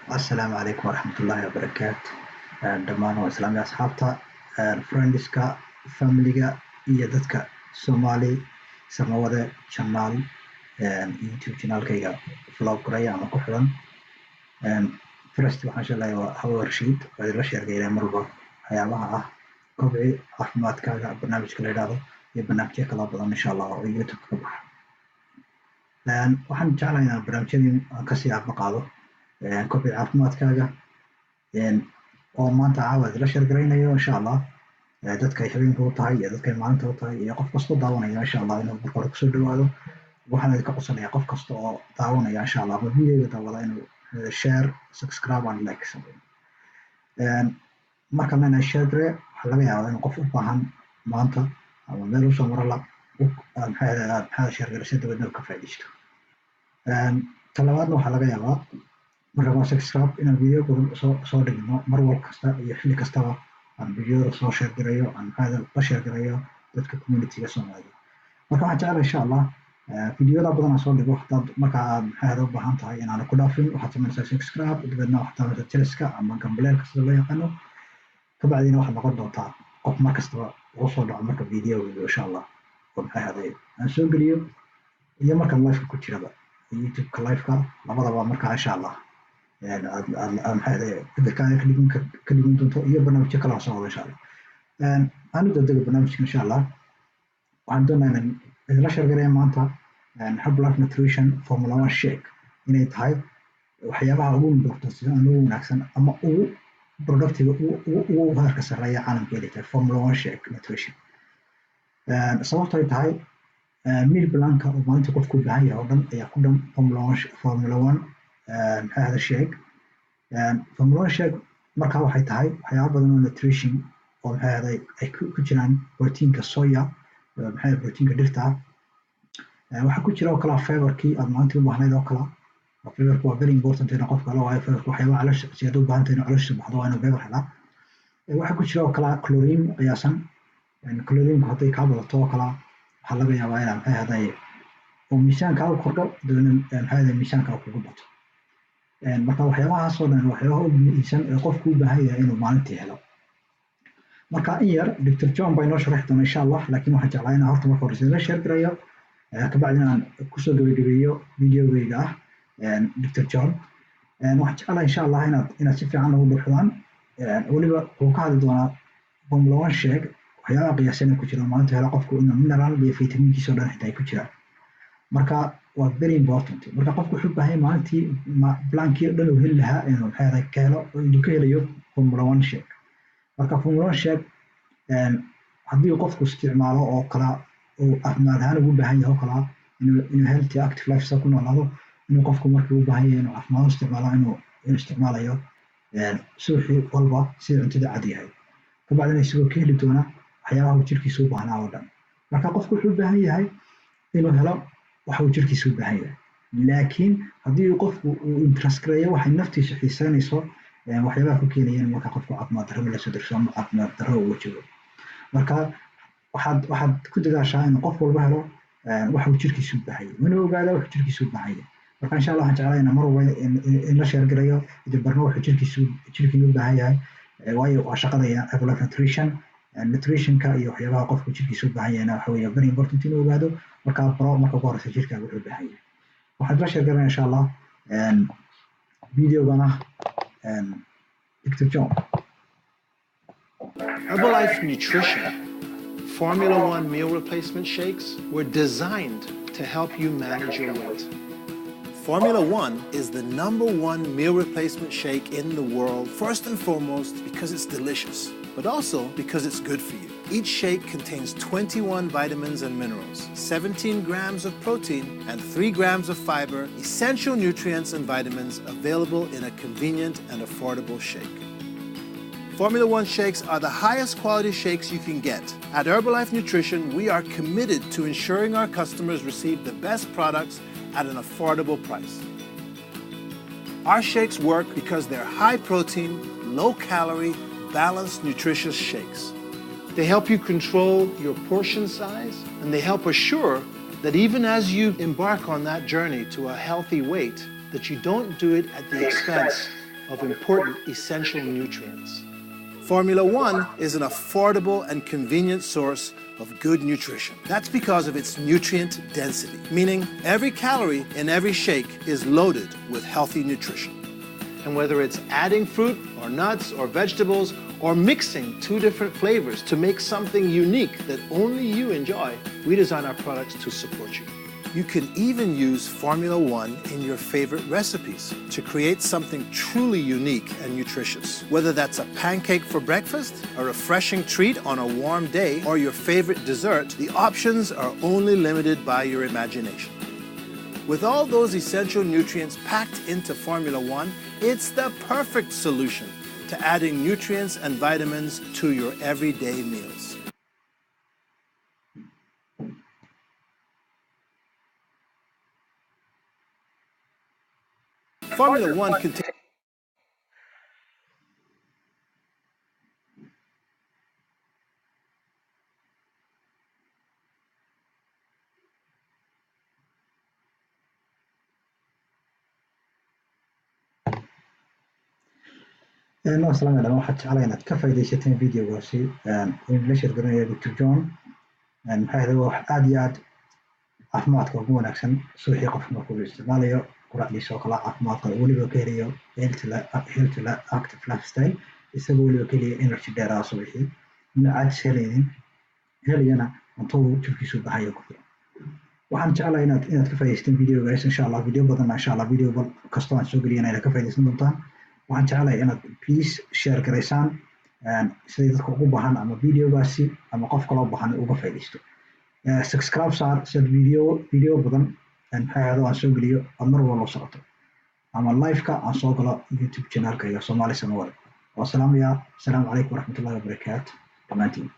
Asalaamu calaykum waraxmatullaahi wabarakaatu. Dhammaan waa islaamay asxaabta, friendska, familiga iyo dadka Soomaali samawade channel YouTube channelkayga follow garaya ama ku xiran. First waxaan sheegayaa waa Hawa Rashiid oo idinla sheegayaa mar walba waxyaabaha ah kobci caafimaadkaaga barnaamijka la yidhaahdo iyo barnaamijyo kala badan insha Allah oo YouTube ka baxa. Waxaan jeclahay inaan barnaamijyadii aan kasii qaado kobci caafimaadkaaga oo maanta caawa idinla sheergaraynayo insha Allah dadka ay habeenka u tahay iyo dadka ay maalinta u tahay iyo qof kastoo daawanaya insha Allah inuu marka hore kusoo dhawaado. Waxaan idinka codsanayaa qof kasta oo daawanaya insha Allah ama videoga daawada inuu share, subscribe and like sameeyo. Marka la share gare waxaa laga yaabaa in qof u baahan maanta ama meel usoo maro la maxaa share garaysa dabadna ka faa'iideysto. Talabaadna waxaa laga yaabaa marka waa subscribe inaan video badan soo dhigno mar wal kasta iyo xilli kastaba aan videoda soo share garayo aan la share garayo dadka community-ga Soomaaliya. Marka waxaan jeclahay insha Allah videoda badan aan soo dhigo hadaad marka aad u baahan tahay inaan ku dhaafin waxaad sameynaysaa subscribe dabadna waxaad taabataa teleska ama gambaleelka sida loo yaqaano kabacdina waxaad noqon doontaa qof mar kastaba ugu soo dhaco marka videoga insha Allah oo aan soo geliyo iyo marka live ku jiraba YouTube-ka live-ka labadaba marka insha Allah fikirkaaga ka dhigan doonto iyo barnaamijyo kala soo wada insha Allah. Aan u dadago barnaamijka insha Allah waxaan doonayaa in idinla sheegayo maanta Herbalife Nutrition Formula 1 Shake inay tahay waxyaabaha ugu muhiimsan ugu wanaagsan ama ugu productive ugu heerka sarreeya caalamka ee tahay Formula 1 Shake Nutrition. Sababtoo ay tahay meal plan-ka oo maanta qofku u baahan yahay oo dhan ayaa ku dhan Formula 1 shake. Formula 1 shake marka waxay tahay waxyaabo badan oo nutrition oo ay ku jiraan proteinka soya, proteinka dhirta. Waxaa ku jira oo kala fiberkii aad maanta u baahnayd oo kala. Fiberku waa very important in qofka la waayo fiberku waxyaabo caloosha si aad u baahan tahay in caloosha baxdo waa inuu fiber helaa. Waxaa ku jira oo kala chlorine qiyaasan. Chlorine hadday ka badato oo kala waxaa laga yaabaa inaan oo miisaanka u kordho dabadna miisaanka kugu bato. Marka waxyaabahaas oo dhan waxyaabaha ugu muhiimsan ee qofku u baahan yahay inuu maalintii helo. Marka in yar Dr. John baa inoo sharaxi doona insha Allah laakiin waxaan jeclahay inaan horta marka hore la share garayo kabacdina aan kusoo gabagabeeyo videogayga ah Dr. John. Waxaan jeclahay insha Allah inaad si fiican ugu dhuuxdaan weliba wuxuu ka hadli doonaa Formula 1 Shake waxyaabaha qiyaasan ku jira maalinta helo qofku inuu mineral iyo vitaminkiisa oo dhan xitaa ay ku jiraan. Marka waa very important marka qofku wuxuu u baahan yahay maalintii plankii dhan uu heli lahaa inuu ka helo inuu ka helayo Formula 1 Shake. Marka Formula 1 Shake haddii qofku isticmaalo oo kala oo caafimaad ahaan ugu baahan yahay oo kala inuu healthy active lifestyle ku noolaado inuu qofku markii u baahan yahay inuu caafimaad isticmaalo inuu isticmaalayo suuxi walba sida cuntada cad yahay kabacdina isagoo ka heli doona waxyaabaha uu jirkiisa u baahnaa oo dhan. Marka qofku wuxuu u baahan yahay inuu helo waxa uu jirkiisa u baahan yahay laakiin haddii qofku uu interest gareeyo waxay naftiisa xiisaynayso waxyaabaha ku keenayaan marka qofku caafimaad darro la soo darso ama caafimaad darro uu wajaho. Marka waxaad ku dadaashaa in qof walba helo waxa uu jirkiisa u baahan yahay inuu ogaado waxa jirkiisa u baahan yahay. Marka insha Allah waxaan jeclahay in mar walba in la share garayo idin barno waxa jirkiisa u baahan yahay waayo waa shaqada Herbalife Nutrition-ka iyo waxyaabaha qofku jirkiisa u baahan yahay waxa weeye very important inuu ogaado marka ugu horeysa jirkaaga wuxuu u baahan yahay. waxaan la share garaynaa insha Allah videogana Dr. John. Herbalife Nutrition Formula 1 meal replacement shakes were designed to help you manage your weight. Formula 1 is the #1 meal replacement shake in the world, first and foremost because it's delicious, but also because it's good for you. Each shake contains 21 vitamins and minerals, 17 grams of protein, and 3 grams of fiber, essential nutrients and vitamins available in a convenient and affordable shake. Formula 1 shakes are the highest quality shakes you can get. At Herbalife Nutrition, we are committed to ensuring our customers receive the best products at an affordable price. Our shakes work because they're high protein, low calorie, balanced, nutritious shakes. They help you control your portion size, and they help assure that even as you embark on that journey to a healthy weight, that you don't do it at the expense of important essential nutrients. Formula One is an affordable and convenient source of good nutrition. That's because of its nutrient density, meaning every calorie in every shake is loaded with healthy nutrition. And whether it's adding fruit or nuts or vegetables or mixing two different flavors to make something unique that only you enjoy, we design our products to support you. You can even use Formula One in your favorite recipes to create something truly unique and nutritious. Whether that's a pancake for breakfast, a refreshing treat on a warm day, or your favorite dessert, the options are only limited by your imagination. With all those essential nutrients packed into Formula One, it's the perfect solution to adding nutrients and vitamins to your everyday meals. Formula One contains نو السلام عليكم waxaad jeclahay inaad ka faa'iidaysateen videogaasi in la sheergareeyo Dr. John maxaa yeelay wax aad iyo aad caafimaadka ugu wanaagsan suuxii qofka markuu isticmaalayo quraacdiisa oo kala caafimaadka weliba ka helayo healthy active lifestyle isagoo weliba ka helayo energy dheeraa suuxii in aad helayana cunto jirkiisu bahayo ku filan waxaan jeclahay inaad ka faa'iidaysateen videogaas insha Allah video badan insha Allah video kastoo aan soo geliyana inaad ka faa'iidaysan doontaan waxaan jeclahay inaad please share gareysaan siday dadka ugu baahan ama videogaasi ama qof kaloo baahan uga faa'iidaysto subscribe saar sid video badan maxaa aan soo geliyo mar walba socoto ama live-ka aan soo galo YouTube channel-ka iyo Somali Samawar. Wassalaamu calaykum waraxmatullaahi wabarakaatuh. Dhammaantiin.